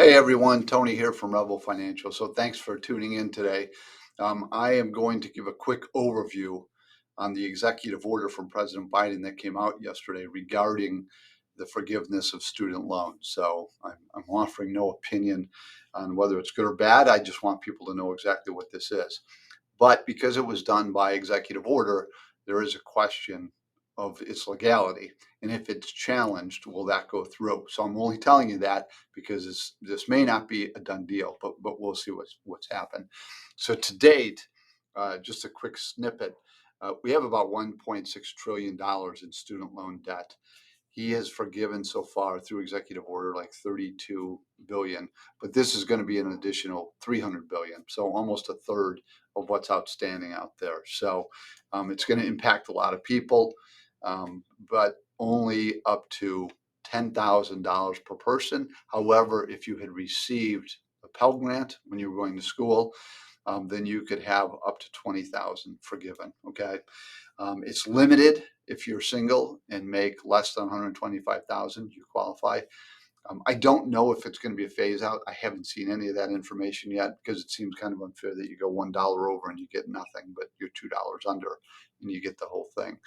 Hey everyone, Tony here from Rebel Financial. So thanks for tuning in today. I am going to give a quick overview on the executive order from President Biden that came out yesterday regarding the forgiveness of student loans. So I'm offering no opinion on whether it's good or bad. I just want people to know exactly what this is. But because it was done by executive order, there is a question of its legality. And if it's challenged, will that go through? So I'm only telling you that because this may not be a done deal, but we'll see what's happened. So to date, just a quick snippet, we have about $1.6 trillion in student loan debt. He has forgiven so far through executive order like 32 billion, but this is going to be an additional 300 billion, so almost a third of what's outstanding out there. So it's going to impact a lot of people, but only up to $10,000 per person. However, if you had received a Pell Grant when you were going to school, then you could have up to 20,000 forgiven. Okay, it's limited. If you're single and make less than 125,000, you qualify. I don't know if it's going to be a phase out. I haven't seen any of that information yet because it seems kind of unfair that you go $1 over and you get nothing, but you're $2 under and you get the whole thing.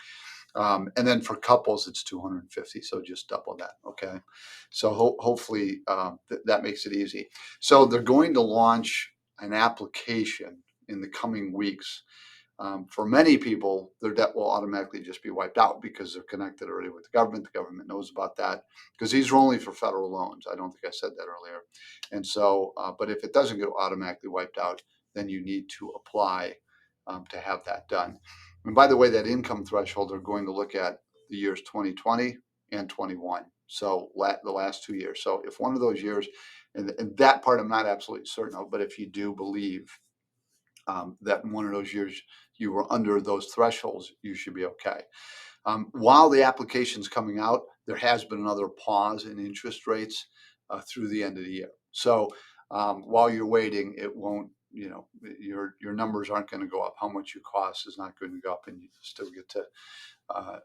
And then for couples, it's 250, so just double that. Okay, so hopefully that makes it easy. So they're going to launch an application in the coming weeks. For many people, their debt will automatically just be wiped out because they're connected already with the government. The government knows about that because these are only for federal loans. I don't think I said that earlier. And so, but if it doesn't get automatically wiped out, then you need to apply to have that done. And by the way, that income threshold, they're going to look at the years 2020 and 21. So the last 2 years. So if one of those years, and that part I'm not absolutely certain of, but if you do believe that in one of those years you were under those thresholds, you should be okay. While the application's coming out, there has been another pause in interest rates through the end of the year. So while you're waiting, it won't, your numbers aren't going to go up. How much you cost is not going to go up, and you still get to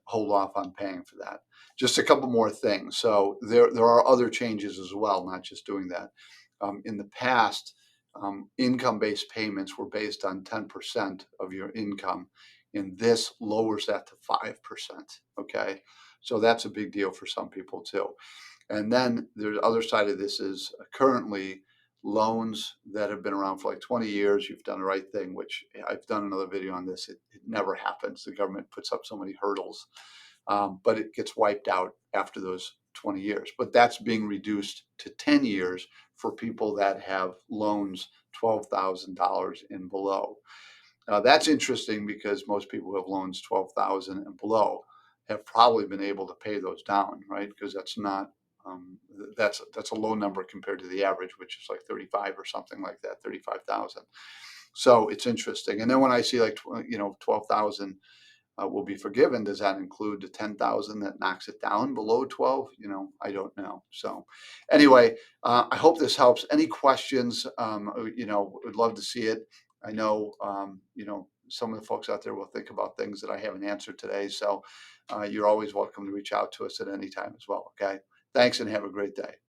hold off on paying for that. Just a couple more things. So there are other changes as well, not just doing that. In the past, income-based payments were based on 10% of your income, and this lowers that to 5%. Okay, so that's a big deal for some people too. And then the other side of this is currently loans that have been around for like 20 years. You've done the right thing, which I've done another video on this. It never happens. The government puts up so many hurdles, but it gets wiped out after those 20 years. But that's being reduced to 10 years for people that have loans $12,000 and below. That's interesting because most people who have loans 12,000 and below have probably been able to pay those down, right? Because that's not that's a low number compared to the average, which is like 35 or something like that, 35,000. So it's interesting. And then when I see like 12,000 will be forgiven, does that include the 10,000 that knocks it down below 12? I don't know. So anyway, I hope this helps. Any questions? Would love to see it. I know, some of the folks out there will think about things that I haven't answered today. So you're always welcome to reach out to us at any time as well. Okay. Thanks and have a great day.